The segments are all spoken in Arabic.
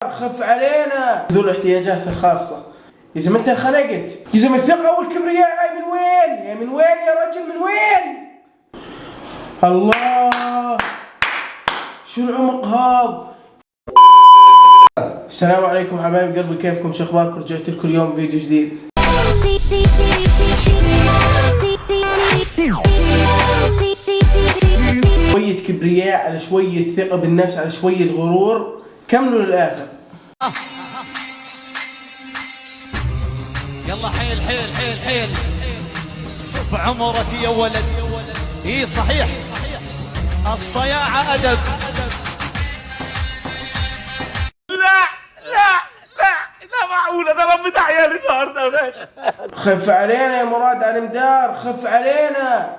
خف علينا ذو الاحتياجات الخاصة. يا زلمة انت انخنقت، يا زلمة الثقة والكبرياء هاي من وين؟ يا من وين يا رجل من وين؟ الله شو العمق هذا؟ السلام عليكم حبايب قلبي، كيفكم؟ شو اخباركم؟ رجعت لكم اليوم فيديو جديد. شوية كبرياء على شوية ثقة بالنفس على شوية غرور، كملوا للآخر. يلا حيل حيل حيل حيل، صف عمرك يا ولد. اي صحيح، الصياعة أدب. لا معقولة، ده ربيت عيالي النهارده يا باشا. خف علينا يا مراد على مدار، خف علينا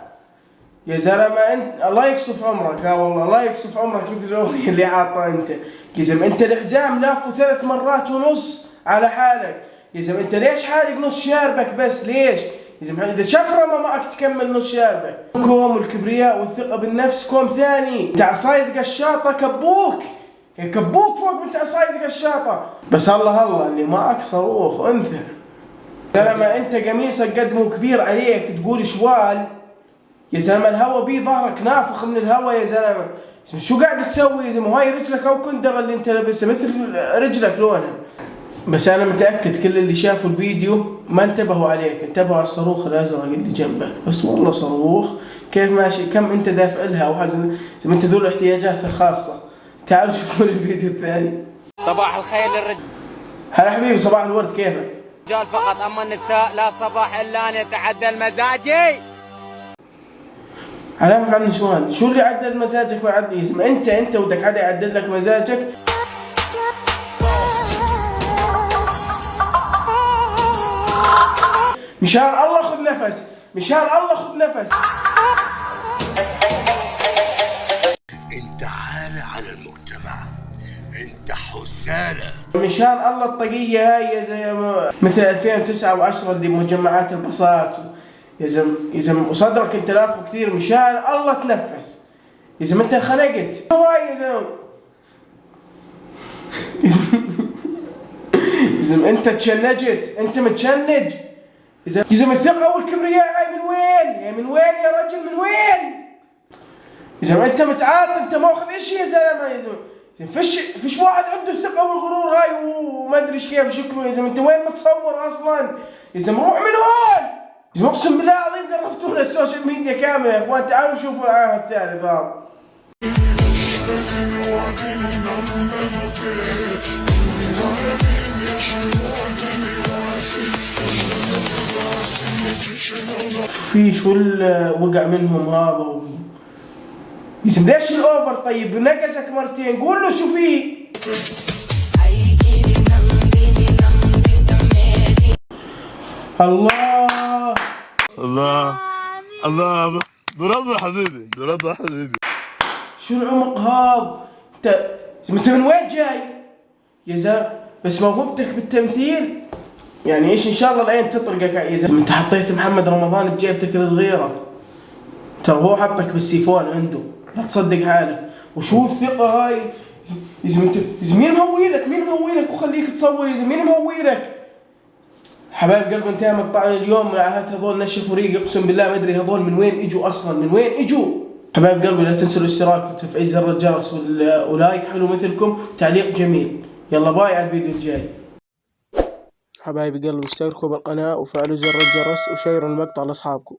يا زلمة انت. الله يكسف عمرك، والله الله يكسف عمرك مثل الاغنية اللي عاطة انت. يا زلمة انت الحزام لافه 3 مرات ونص على حالك. يا زلمة انت ليش حالق نص شاربك بس؟ ليش؟ يا زلمة اذا شفرة ما معك تكمل نص شاربك. كوم الكبرياء والثقة بالنفس كوم ثاني. انت عصاية قشاطة كبوك، كبوك فوق من عصاية قشاطة. بس الله اللي معك صاروخ انثى. زلمة انت قميصك قد مو كبير عليك تقول شوال. يا زلمة الهوا بيه ظهرك نافخ من الهوا يا زلمة. شو قاعد تسوي يا زلمة؟ هاي رجلك او كندر اللي انت لابسها مثل رجلك لونها. بس انا متأكد كل اللي شافوا الفيديو ما انتبهوا عليك، انتبهوا على الصاروخ الازرق اللي جنبك. بس والله صاروخ كيف ماشي، كم انت دافع لها او حاجة. زي ما انت ذو الاحتياجات الخاصة. تعالوا شوفوا الفيديو الثاني. صباح الخير للرجال. هلا حبيبي، صباح الورد، كيفك؟ رجال فقط، اما النساء لا صباح الا ان يتعدل مزاجي. علامك على النسوان، شو اللي عدل مزاجك؟ ما عدل اسم انت ودك حدا يعدل لك مزاجك؟ مشان الله خذ نفس، مشان الله خذ نفس. انت عالة على المجتمع، انت حسالة. مشان الله الطاقية هاي زي مثل 2009 و10 اللي بمجمعات الباصات. يا زلمة وصدرك انت لافه كثير، مشان الله تنفس. يا زلمة انت انخنقت. هاي يا زلمة يا زلمة انت تشنجت، انت متشنج. يا زلمة الثقة والكبرياء هاي من وين؟ يا من وين يا رجل من وين؟ يا زلمة انت متعاطى، انت ماخذ اشي يا زلمة. يا زلمة فيش واحد عنده الثقة والغرور هاي وما ادري ايش كيف شكله. يا زلمة انت وين متصور اصلا؟ يا زلمة روح من هون. يا زلمة اقسم بالله العظيم قرفتونا السوشيال ميديا كاملة يا اخوان. تعالوا شوفوا العام الثالث هذا. شو في، شو وقع منهم هذا يا زلمة؟ ليش الاوفر؟ طيب نقزك مرتين، قول له شو في. الله الله برضه حبيبي، برضه حبيبي. شو العمق هذا؟ انت من وين جاي؟ يا زلمة بس موهبتك بالتمثيل يعني ايش؟ ان شاء الله العين تطرقك يا زلمة. انت حطيت محمد رمضان بجيبتك الصغيرة، ترى هو حطك بالسيفون عنده، لا تصدق حالك. وشو الثقة هاي يا زلمة؟ انت مين مهويلك؟ مين مهويلك وخليك تصور يا زلمة؟ مين مهويلك؟ حبايب قلب انتهى مقطعنا اليوم. هذول نشفوا ريق، اقسم بالله ما ادري هذول من وين اجوا اصلا، من وين اجوا. حبايب قلبي لا تنسوا الاشتراك وتفعيل زر الجرس ولايك حلو مثلكم، تعليق جميل. يلا باي على الفيديو الجاي. حبايب قلبي اشتركوا بالقناة وفعلوا زر الجرس وشيروا المقطع لاصحابكم.